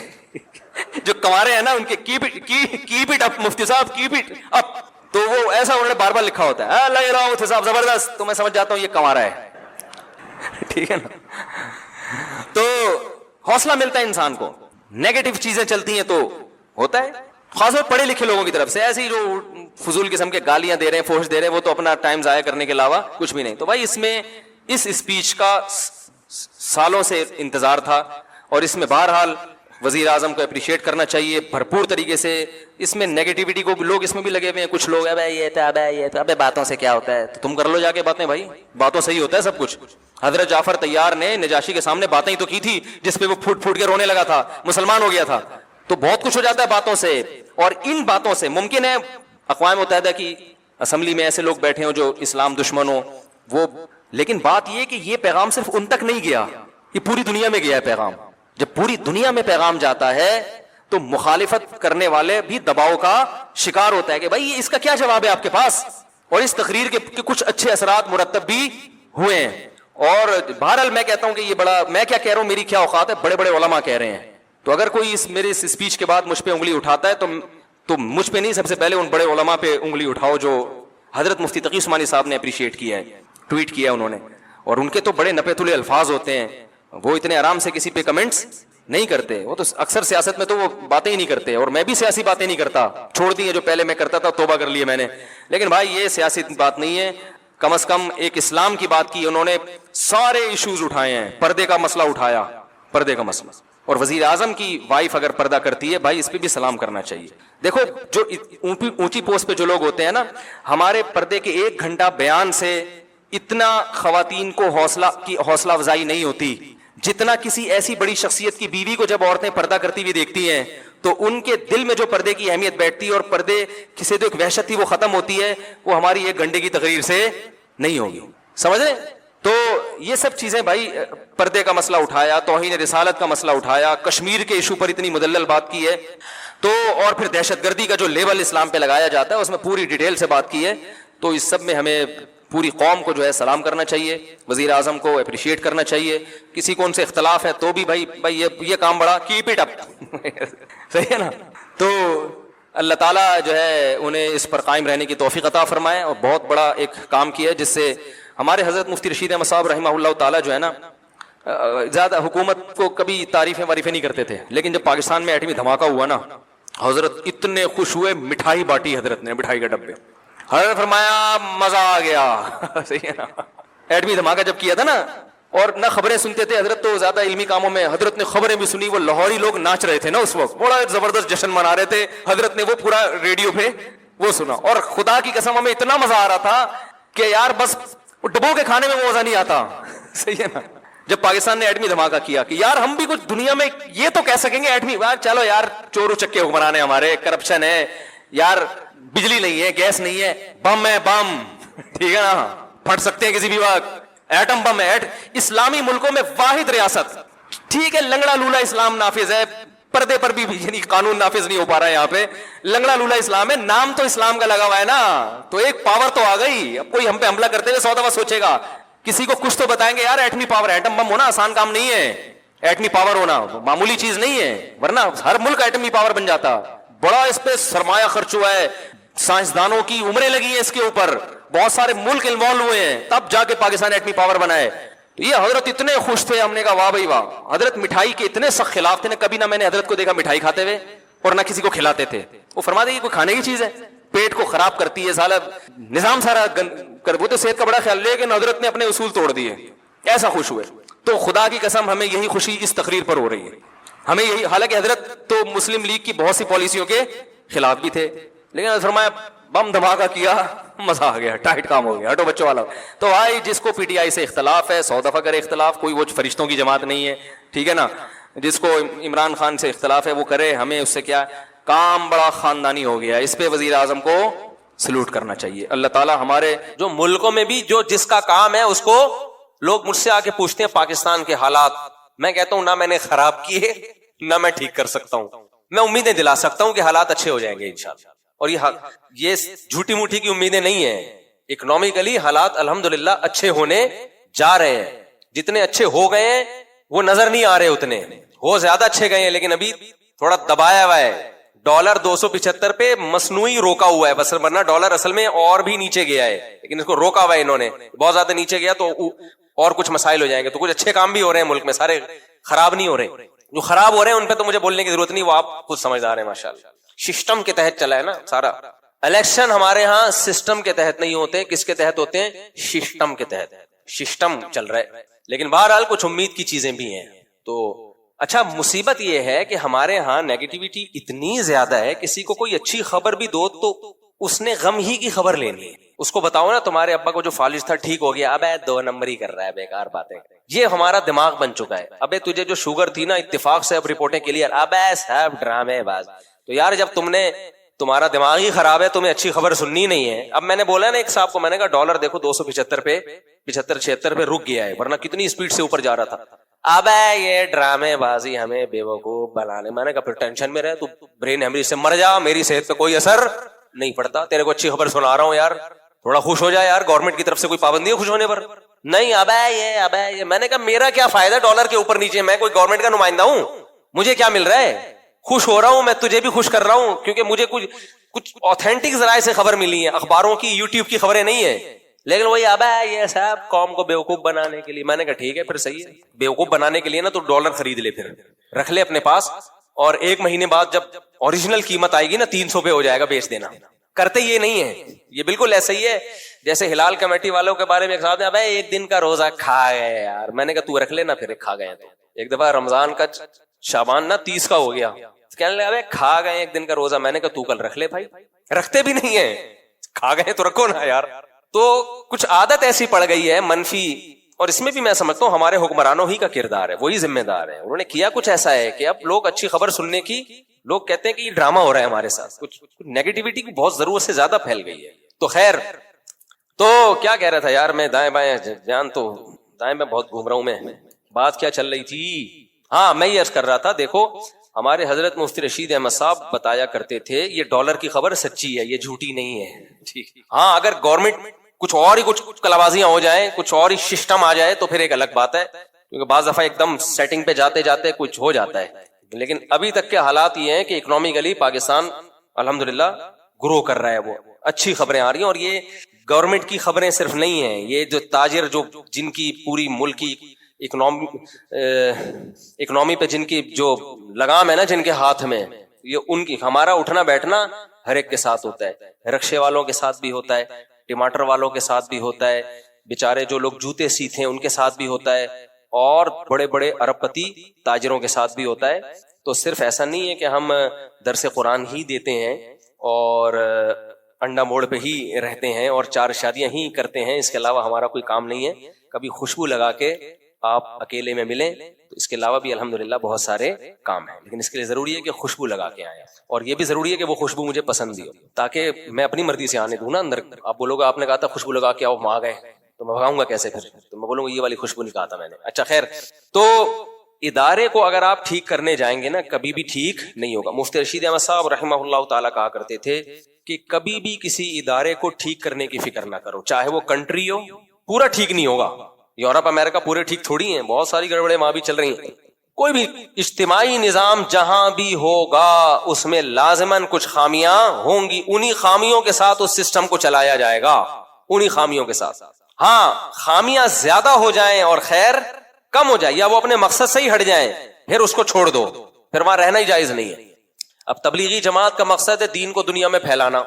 جو کنوارے ہیں نا ان کے کیپ اٹ اپ، مفتی صاحب کیپ اٹ اپ، تو وہ ایسا انہوں نے بار بار لکھا ہوتا ہے، لگ رہا مفتی صاحب زبردست، تو میں سمجھ جاتا ہوں یہ کنوارا ہے، ٹھیک ہے نا۔ تو حوصلہ ملتا ہے انسان کو، نیگیٹو چیزیں چلتی ہیں تو ہوتا ہے، خاص طور پڑھے لکھے لوگوں کی طرف سے۔ ایسے ہی جو فضول قسم کے گالیاں دے رہے ہیں، فحش دے رہے ہیں، وہ تو اپنا ٹائم ضائع کرنے کے علاوہ کچھ بھی نہیں۔ تو بھائی اس میں اس اسپیچ کا سالوں سے انتظار تھا، اور اس میں بہرحال وزیر اعظم کو اپریشیٹ کرنا چاہیے بھرپور طریقے سے۔ اس میں نیگیٹیوٹی کو لوگ اس میں بھی لگے ہوئے ہیں، کچھ لوگ یہ تو ابے باتوں سے کیا ہوتا ہے، تو تم کر لو جا کے باتیں، بھائی باتوں سے ہی ہوتا ہے سب کچھ۔ حضرت جعفر طیار نے نجاشی کے سامنے باتیں ہی تو کی تھی جس پہ وہ پھوٹ پھوٹ کے رونے لگا تھا، مسلمان ہو گیا تھا۔ تو بہت کچھ ہو جاتا ہے باتوں سے، اور ان باتوں سے ممکن ہے اقوام متحدہ کی اسمبلی میں ایسے لوگ بیٹھے ہوں جو اسلام دشمن ہوں، وہ، لیکن بات یہ کہ یہ پیغام صرف ان تک نہیں گیا، یہ پوری دنیا میں گیا ہے پیغام۔ جب پوری دنیا میں پیغام جاتا ہے تو مخالفت کرنے والے بھی دباؤ کا شکار ہوتا ہے کہ بھائی اس کا کیا جواب ہے آپ کے پاس، اور اس تقریر کے کچھ اچھے اثرات مرتب بھی ہوئے ہیں۔ اور بہرحال میں کہتا ہوں کہ یہ بڑا, میں کیا کہہ رہا ہوں, میری کیا اوقات ہے, بڑے بڑے علماء کہہ رہے ہیں. تو اگر کوئی میرے اس اسپیچ کے بعد مجھ پہ انگلی اٹھاتا ہے تو مجھ پہ نہیں, سب سے پہلے ان بڑے علماء پہ انگلی اٹھاؤ جو حضرت مفتی تقی عثمانی صاحب نے اپریشیٹ کیا ہے, ٹویٹ کیا انہوں نے. اور ان کے تو بڑے نپے تلے الفاظ ہوتے ہیں, وہ اتنے آرام سے کسی پہ کمنٹس نہیں کرتے. وہ تو اکثر سیاست میں تو وہ باتیں ہی نہیں کرتے, اور میں بھی سیاسی باتیں نہیں کرتا, چھوڑ دی ہیں جو پہلے میں کرتا تھا, توبہ کر لی میں نے. لیکن بھائی یہ سیاسی بات نہیں ہے, کم از کم ایک اسلام کی بات کی انہوں نے. سارے ایشوز اٹھائے ہیں, پردے کا مسئلہ اٹھایا, پردے کا مسئلہ. اور وزیر اعظم کی وائف اگر پردہ کرتی ہے بھائی, اس پہ بھی سلام کرنا چاہیے. دیکھو جو اونچی پوسٹ پہ جو لوگ ہوتے ہیں نا, ہمارے پردے کے 1 گھنٹہ بیان سے اتنا خواتین کو حوصلہ افزائی نہیں ہوتی جتنا کسی ایسی بڑی شخصیت کی بیوی کو جب عورتیں پردہ کرتی ہوئی دیکھتی ہیں تو ان کے دل میں جو پردے کی اہمیت بیٹھتی ہے اور پردے سے جو ایک وحشت تھی وہ ختم ہوتی ہے, وہ ہماری 1 گھنٹے کی تقریر سے نہیں ہوگی. سمجھ رہے؟ تو یہ سب چیزیں بھائی, پردے کا مسئلہ اٹھایا, توہین رسالت کا مسئلہ اٹھایا, کشمیر کے ایشو پر اتنی مدلل بات کی ہے, تو اور پھر دہشت گردی کا جو لیبل اسلام پہ لگایا جاتا ہے اس میں پوری ڈیٹیل سے بات کی ہے. تو اس سب میں ہمیں پوری قوم کو جو ہے سلام کرنا چاہیے, وزیر اعظم کو اپریشیٹ کرنا چاہیے. کسی کو ان سے اختلاف ہے تو بھی بھائی یہ کام بڑا, کیپ اٹ اپ. صحیح ہے نا؟ تو اللہ تعالیٰ جو ہے انہیں اس پر قائم رہنے کی توفیق عطا فرمائے. اور بہت بڑا ایک کام کیا ہے جس سے ہمارے حضرت مفتی رشید احمد صاحب رحمہ اللہ تعالیٰ جو ہے نا, زیادہ حکومت کو کبھی تعریفیں نہیں کرتے تھے, لیکن جب پاکستان میں ایٹمی دھماکہ ہوا نا, حضرت اتنے خوش ہوئے, مٹھائی بانٹی حضرت نے, مٹھائی کے ڈبے. حضرت فرمایا مزہ آ گیا. صحیح ہے نا؟ ایٹمی دھماکہ جب کیا تھا نا, اور نہ خبریں سنتے تھے حضرت, تو زیادہ علمی کاموں میں, حضرت نے خبریں بھی سنی. وہ لاہوری لوگ ناچ رہے تھے نا اس وقت, بڑا زبردست جشن منا رہے تھے, حضرت نے وہ پورا ریڈیو پہ وہ سنا. اور خدا کی قسم ہمیں اتنا مزہ آ رہا تھا کہ یار بس ڈبو کے کھانے میں وہ مزہ نہیں آتا. صحیح ہے نا؟ جب پاکستان نے ایٹمی دھماکہ کیا کہ یار ہم بھی کچھ دنیا میں یہ تو کہہ سکیں گے ایٹمی, چلو یار چورو چکے حکمران ہیں ہمارے, کرپشن ہے یار, بجلی نہیں ہے, گیس نہیں ہے, بم ہے, بم ٹھیک ہے نا, پھٹ سکتے ہیں کسی بھی وقت, ایٹم بم ہے. اسلامی ملکوں میں واحد ریاست, ٹھیک ہے لنگڑا لولا اسلام نافذ ہے, پردے پر بھی یعنی قانون نافذ نہیں ہو پا رہا ہے یہاں پہ, لنگڑا لولا اسلام ہے, نام تو اسلام کا لگا ہوا ہے نا, تو ایک پاور تو آ گئی. اب کوئی ہم پہ حملہ کرتے ہوئے 100 دفعہ سوچے گا, کسی کو کچھ تو بتائیں گے یار ایٹمی پاور, ایٹم بم ہونا آسان کام نہیں ہے, ایٹمی پاور ہونا معمولی چیز نہیں ہے, ورنہ ہر ملک ایٹمی پاور بن جاتا. بڑا اس پہ سرمایہ خرچ ہوا ہے, سائنسدانوں کی عمریں لگی ہیں اس کے اوپر, بہت سارے ملک انوالو ہوئے ہیں, تب جا کے پاکستان ایٹمی پاور بنا ہے. یہ حضرت اتنے خوش تھے, ہم نے کہا واہ بھائی واہ. حضرت مٹھائی کے اتنے سخت خلاف تھے, کبھی نہ میں نے حضرت کو دیکھا مٹھائی کھاتے ہوئے اور نہ کسی کو کھلاتے تھے. وہ فرماتے ہیں یہ کوئی کھانے کی چیز ہے, پیٹ کو خراب کرتی ہے, سارا نظام سارا وہ تو صحت کا بڑا خیال, لیکن حضرت نے اپنے اصول توڑ دیے, ایسا خوش ہوئے. تو خدا کی قسم ہمیں یہی خوشی اس تقریر پر ہو رہی ہے, ہمیں یہی. حالانکہ حضرت تو مسلم لیگ کی بہت سی پالیسیوں کے خلاف بھی تھے, لیکن فرمایا بم دھماکہ کیا, مزہ آ گیا, ٹائٹ کام ہو گیا, ہٹو بچوں والا. تو بھائی جس کو پی ٹی آئی سے اختلاف ہے 100 دفعہ کرے اختلاف, کوئی وہ فرشتوں کی جماعت نہیں ہے, ٹھیک ہے نا. جس کو عمران خان سے اختلاف ہے وہ کرے, ہمیں اس سے کیا, کام بڑا خاندانی ہو گیا. اس پہ وزیر اعظم کو سلوٹ کرنا چاہیے. اللہ تعالیٰ ہمارے جو ملکوں میں بھی جو جس کا کام ہے اس کو لوگ مجھ سے آ کے پوچھتے ہیں پاکستان کے حالات, میں کہتا ہوں نہ میں نے خراب کیے نہ میں ٹھیک کر سکتا ہوں, میں امیدیں دلا سکتا ہوں کہ حالات اچھے ہو جائیں گے انشاءاللہ. اور یہ جھوٹی موٹی کی امیدیں نہیں ہیں. اکنامکلی حالات الحمدللہ اچھے ہونے جا رہے ہیں, جتنے اچھے ہو گئے ہیں وہ نظر نہیں آ رہے, اتنے ہو زیادہ اچھے گئے ہیں, لیکن ابھی تھوڑا دبایا ہوا ہے. ڈالر 275 پہ مصنوعی روکا ہوا ہے, بس ورنہ ڈالر اصل میں اور بھی نیچے گیا ہے, لیکن اس کو روکا ہوا ہے انہوں نے, بہت زیادہ نیچے گیا تو اور کچھ مسائل ہو جائیں گے. تو کچھ اچھے کام بھی ہو رہے ہیں ملک میں, سارے خراب نہیں ہو رہے. جو خراب ہو رہے ہیں ان پہ تو مجھے بولنے کی ضرورت نہیں, وہ آپ خود سمجھدار ہیں ماشاءاللہ. سسٹم کے تحت چلا ہے نا سارا. الیکشن ہمارے ہاں سسٹم کے تحت نہیں ہوتے, کس کے تحت ہوتے ہیں, سسٹم کے تحت. سسٹم چل رہا ہے, لیکن بہرحال کچھ امید کی چیزیں بھی ہیں. تو اچھا مصیبت یہ ہے کہ ہمارے ہاں نیگیٹیوٹی اتنی زیادہ ہے, کسی کو کوئی اچھی خبر بھی دو تو اس نے غم ہی کی خبر لینی ہے. اس کو بتاؤ نا تمہارے ابا کو جو فالج تھا ٹھیک ہو گیا, اب 2 نمبر ہی کر رہا ہے, بیکار باتیں. یہ ہمارا دماغ بن چکا ہے. ابے تجھے جو شوگر تھی نا اتفاق سے اب رپورٹیں کلیئر, اب سب ڈرامے باز. تو یار جب تمہارا دماغ ہی خراب ہے, تمہیں اچھی خبر سننی نہیں ہے. اب میں نے بولا نا ایک صاحب کو, میں نے کہا ڈالر دیکھو 275 پہ 75-76 پہ رک گیا ہے, ورنہ کتنی اسپیڈ سے اوپر جا رہا تھا. اب یہ ڈرامے بازی ہمیں بیوقوف بنانے. میں نے کہا پھر ٹینشن میں رہے, تو برین ہیمریج سے مر جا, میری صحت پہ کوئی اثر نہیں پڑتا. تیرے کو اچھی خبر سنا رہا ہوں یار, تھوڑا خوش ہو جائے یار, گورنمنٹ کی طرف سے کوئی پابندی ہے خوش ہونے پر؟ نہیں, ابے یہ میں نے کہا میرا کیا فائدہ ڈالر کے اوپر نیچے, میں کوئی گورنمنٹ کا نمائندہ ہوں, مجھے کیا مل رہا ہے؟ خوش ہو رہا ہوں میں, تجھے بھی خوش کر رہا ہوں, کیونکہ مجھے کچھ آتھینٹک ذرائع سے خبر ملی ہے, اخباروں کی, یوٹیوب کی خبریں نہیں ہے. لیکن وہی ابے یہ صاحب قوم کو بیوقوف بنانے کے لیے. میں نے کہا ٹھیک ہے پھر صحیح ہے, بیوقوف بنانے کے لیے نا تو ڈالر خرید لے, پھر رکھ لے اپنے پاس, اور 1 مہینے بعد جب اوریجنل قیمت آئے گی نا 300 پہ ہو جائے گا, بیچ دینا. کرتے یہ نہیں ہے, یہ بالکل ایسا ہی ہے جیسے ہلال کمیٹی والوں کے بارے میں ایک صاحب نے, ابے 1 دن کا روزہ کھا گئے یار. میں نے کہا تو رکھ لینا, پھر کھا گئے. تو ایک دفعہ رمضان کا شعبان نا 30 کا ہو گیا, کہنے لگا ابے کھا گئے 1 دن کا روزہ. میں نے کہا تو کل رکھ لے بھائی, رکھتے بھی نہیں ہے, کھا گئے تو رکھو نا یار. تو کچھ عادت ایسی پڑ گئی ہے منفی, اور اس میں بھی میں سمجھتا ہوں ہمارے حکمرانوں ہی کا کردار ہے, وہی ذمہ دار ہے. انہوں نے کیا کچھ ایسا ہے کہ اب لوگ اچھی خبر سننے کی, لوگ کہتے ہیں کہ یہ ڈرامہ ہو رہا ہے ہمارے ساتھ, کچھ نیگیٹیوٹی کی بہت ضرورت سے زیادہ پھیل گئی ہے. تو خیر, تو کیا کہہ رہا تھا یار میں, دائیں بائیں جان, تو دائیں میں بہت گھوم رہا ہوں میں, بات کیا چل رہی تھی؟ ہاں میں یہ عرض کر رہا تھا, دیکھو ہمارے حضرت مفتی رشید احمد صاحب بتایا کرتے تھے یہ ڈالر کی خبر سچی ہے, یہ جھوٹی نہیں ہے. ٹھیک, ہاں اگر گورنمنٹ کچھ اور ہی کچھ کلابازیاں ہو جائیں, کچھ اور ہی سسٹم آ جائے تو پھر ایک الگ بات ہے, کیونکہ بعض دفعہ ایک دم سیٹنگ پہ جاتے جاتے کچھ ہو جاتا ہے. لیکن ابھی تک کے حالات یہ ہیں کہ اکنامکلی پاکستان الحمدللہ گرو کر رہا ہے, وہ اچھی خبریں آ رہی ہیں. اور یہ گورنمنٹ کی خبریں صرف نہیں ہیں, یہ جو تاجر جو جن کی پوری ملک کی اکنامی پہ جن کی جو لگام ہے نا, جن کے ہاتھ میں, یہ ان کی, ہمارا اٹھنا بیٹھنا ہر ایک کے ساتھ ہوتا ہے, رکشے والوں کے ساتھ بھی ہوتا ہے, ٹماٹر والوں کے ساتھ بھی ہوتا ہے, بیچارے جو لوگ جوتے سیتے ہیں ان کے ساتھ بھی ہوتا ہے, اور بڑے بڑے ارب پتی تاجروں کے ساتھ بھی ہوتا ہے. تو صرف ایسا نہیں ہے کہ ہم درس قرآن ہی دیتے ہیں اور انڈا موڑ پہ ہی رہتے ہیں اور 4 شادیاں ہی کرتے ہیں, اس کے علاوہ ہمارا کوئی کام نہیں ہے. کبھی خوشبو لگا کے آپ اکیلے میں ملیں تو اس کے علاوہ بھی الحمدللہ بہت سارے کام ہیں, لیکن اس کے لیے ضروری ہے کہ خوشبو لگا کے آئیں, اور یہ بھی ضروری ہے کہ وہ خوشبو مجھے پسند بھی ہو, تاکہ میں اپنی مرضی سے آنے دوں نا اندر. آپ بولو گے آپ نے کہا تھا خوشبو لگا کے آؤ, ہم آ گئے, تو میں بھگاؤں گا کیسے پھر؟ تو میں بولوں گا یہ والی خوشبو نہیں کہا تھا میں نے. اچھا خیر, تو ادارے کو اگر آپ ٹھیک کرنے جائیں گے نا کبھی بھی ٹھیک نہیں ہوگا. مفتی رشید احمد صاحب رحمہ اللہ تعالیٰ کہا کرتے تھے کہ کبھی بھی کسی ادارے کو ٹھیک کرنے کی فکر نہ کرو, چاہے وہ کنٹری ہو, پورا ٹھیک نہیں ہوگا. یورپ امریکہ پورے ٹھیک تھوڑی ہیں, بہت ساری گڑبڑیں وہاں بھی چل رہی ہیں. کوئی بھی اجتماعی نظام جہاں بھی ہوگا اس میں لازماً کچھ خامیاں ہوں گی, انہی خامیوں کے ساتھ اس سسٹم کو چلایا جائے گا, انہی خامیوں کے ساتھ. ہاں خامیاں زیادہ ہو جائیں اور خیر کم ہو جائے, یا وہ اپنے مقصد سے ہی ہٹ جائیں, پھر اس کو چھوڑ دو, پھر وہاں رہنا ہی جائز نہیں ہے. اب تبلیغی جماعت کا مقصد ہے دین کو دنیا میں پھیلانا.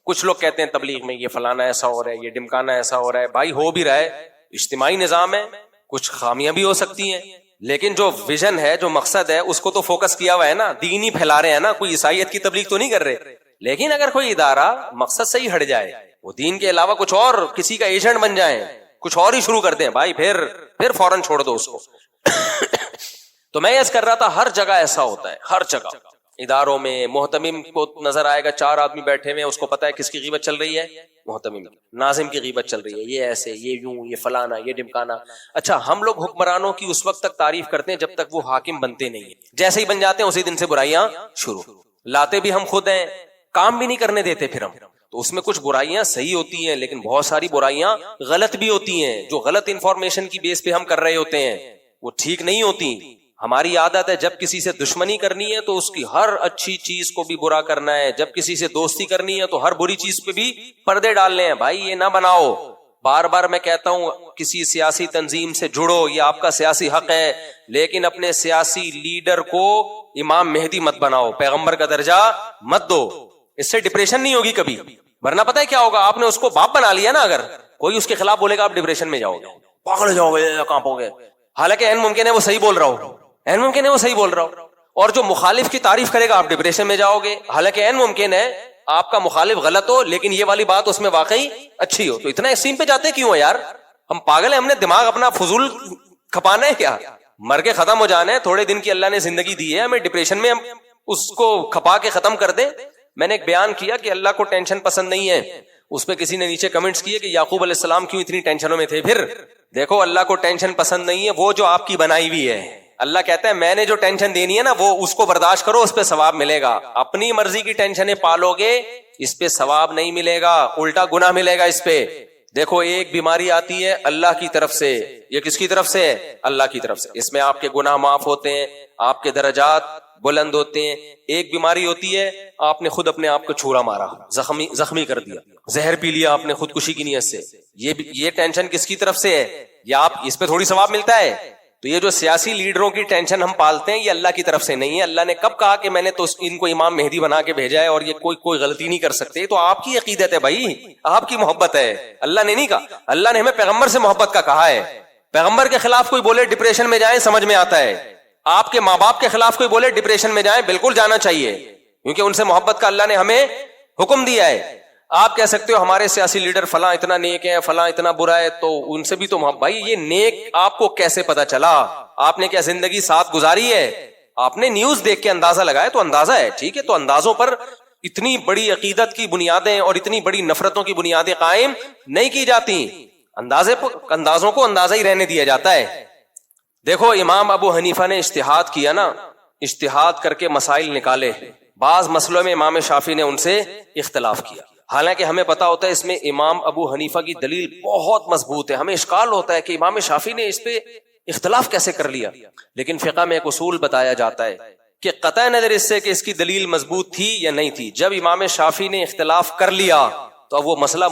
کچھ لوگ کہتے ہیں تبلیغ میں یہ فلانا ایسا ہو رہا ہے, یہ ڈمکانا ایسا ہو رہا ہے. بھائی ہو بھی رہا ہے, اجتماعی نظام ہے, کچھ خامیاں بھی ہو سکتی ہیں, لیکن جو ویژن ہے, جو مقصد ہے, اس کو تو فوکس کیا ہوا ہے نا, دین ہی پھیلا رہے ہیں نا, کوئی عیسائیت کی تبلیغ تو نہیں کر رہے. لیکن اگر کوئی ادارہ مقصد سے ہی ہٹ جائے, وہ دین کے علاوہ کچھ اور کسی کا ایجنٹ بن جائیں, کچھ اور ہی شروع کر دیں, بھائی پھر فوراً چھوڑ دو اس کو. تو میں یہ کر رہا تھا ہر جگہ ایسا ہوتا ہے, ہر جگہ اداروں میں. محتمم کو نظر آئے گا 4 آدمی بیٹھے ہوئے, اس کو پتا ہے کس کی غیبت چل رہی ہے, محتمم کی. ناظم کی غیبت چل رہی ہے, یہ ایسے, یہ یوں, یہ فلانا, یہ ڈمکانا. اچھا ہم لوگ حکمرانوں کی اس وقت تک تعریف کرتے ہیں جب تک وہ حاکم بنتے نہیں ہیں. جیسے ہی بن جاتے ہیں اسی دن سے برائیاں شروع, لاتے بھی ہم خود ہیں, کام بھی نہیں کرنے دیتے پھر ہم. تو اس میں کچھ برائیاں صحیح ہوتی ہیں, لیکن بہت ساری برائیاں غلط بھی ہوتی ہیں, جو غلط انفارمیشن کی بیس پہ ہم کر رہے ہوتے ہیں, وہ ٹھیک نہیں ہوتی. ہماری عادت ہے جب کسی سے دشمنی کرنی ہے تو اس کی ہر اچھی چیز کو بھی برا کرنا ہے, جب کسی سے دوستی کرنی ہے تو ہر بری چیز پہ بھی پردے ڈالنے ہیں. بھائی یہ نہ بناؤ. بار بار میں کہتا ہوں کسی سیاسی تنظیم سے جڑو, یہ آپ کا سیاسی حق ہے, لیکن اپنے سیاسی لیڈر کو امام مہدی مت بناؤ, پیغمبر کا درجہ مت دو. اس سے ڈپریشن نہیں ہوگی کبھی, ورنہ پتہ ہے کیا ہوگا, آپ نے اس کو باپ بنا لیا نا, اگر کوئی اس کے خلاف بولے گا آپ ڈپریشن میں جاؤ گے, پاگل جاؤ گے, کانپو گے. حالانکہ این ممکن ہے وہ صحیح بول رہا ہو, این ممکن ہے وہ صحیح بول رہا ہو, اور جو مخالف کی تعریف کرے گا آپ ڈپریشن میں جاؤ گے. حالانکہ این ممکن ہے آپ کا مخالف غلط ہو لیکن یہ والی بات اس میں واقعی اچھی ہو. تو اتنا اس سین پہ جاتے کیوں ہے یار؟ ہم پاگل ہیں, ہم نے دماغ اپنا فضول کھپانا ہے کیا؟ مر کے ختم ہو جانا ہے, تھوڑے دن کی اللہ نے زندگی دی ہے, ہمیں ڈپریشن میں ہم اس کو کھپا کے ختم کر دیں. میں نے ایک بیان کیا کہ اللہ کو ٹینشن پسند نہیں ہے, اس پہ کسی نے نیچے کمنٹس کیے کہ یعقوب علیہ السلام کیوں اتنی ٹینشنوں میں تھے. پھر دیکھو اللہ کو ٹینشن پسند نہیں ہے, وہ جو آپ کی بنائی ہوئی ہے اللہ کہتا ہے میں نے جو ٹینشن دینی ہے نا وہ اس کو برداشت کرو, اس پہ ثواب ملے گا. اپنی مرضی کی ٹینشنیں پالو گے اس پہ ثواب نہیں ملے گا, الٹا گناہ ملے گا اس پہ. دیکھو ایک بیماری آتی ہے اللہ کی طرف سے, یہ کس کی طرف سے ہے؟ اللہ کی طرف سے. اس میں آپ کے گناہ معاف ہوتے ہیں, آپ کے درجات بلند ہوتے ہیں. ایک بیماری ہوتی ہے آپ نے خود اپنے آپ کو چھورا مارا, زخمی کر دیا, زہر پی لیا آپ نے خودکشی کی نیت سے. یہ ٹینشن کس کی طرف سے ہے؟ یا آپ اس پہ تھوڑی ثواب ملتا ہے. تو یہ جو سیاسی لیڈروں کی ٹینشن ہم پالتے ہیں یہ اللہ کی طرف سے نہیں ہے. اللہ نے کب کہا کہ میں نے تو ان کو امام مہدی بنا کے بھیجا ہے اور یہ کوئی غلطی نہیں کر سکتے؟ تو آپ کی عقیدت ہے بھائی, آپ کی محبت ہے, اللہ نے نہیں کہا. اللہ نے ہمیں پیغمبر سے محبت کا کہا ہے. پیغمبر کے خلاف کوئی بولے ڈپریشن میں جائیں, سمجھ میں آتا ہے. آپ کے ماں باپ کے خلاف کوئی بولے ڈپریشن میں جائیں, بالکل جانا چاہیے, کیونکہ ان سے محبت کا اللہ نے ہمیں حکم دیا ہے. آپ کہہ سکتے ہو ہمارے سیاسی لیڈر فلاں اتنا نیک ہے, فلاں اتنا برا ہے, تو ان سے بھی تو بھائی یہ نیک آپ کو کیسے پتا چلا؟ آپ نے کیا زندگی ساتھ گزاری ہے؟ آپ نے نیوز دیکھ کے اندازہ لگایا تو اندازہ ہے, ٹھیک ہے. تو اندازوں پر اتنی بڑی عقیدت کی بنیادیں اور اتنی بڑی نفرتوں کی بنیادیں قائم نہیں کی جاتی. اندازوں کو اندازہ ہی رہنے دیا جاتا ہے. دیکھو امام ابو حنیفہ نے اجتہاد کیا نا, اجتہاد کر کے مسائل نکالے. بعض مسئلوں میں امام شافعی نے ان سے اختلاف کیا, حالانکہ ہمیں پتا ہوتا ہے اس میں امام ابو حنیفہ کی دلیل بہت مضبوط ہے. ہمیں اشکال ہوتا ہے کہ امام شافعی نے اس پہ اختلاف کیسے کر لیا. لیکن فقہ میں ایک اصول بتایا جاتا ہے کہ قطع نظر اس سے کہ اس کی دلیل مضبوط تھی یا نہیں تھی, جب امام شافعی نے اختلاف کر لیا تو اب وہ مسئلہ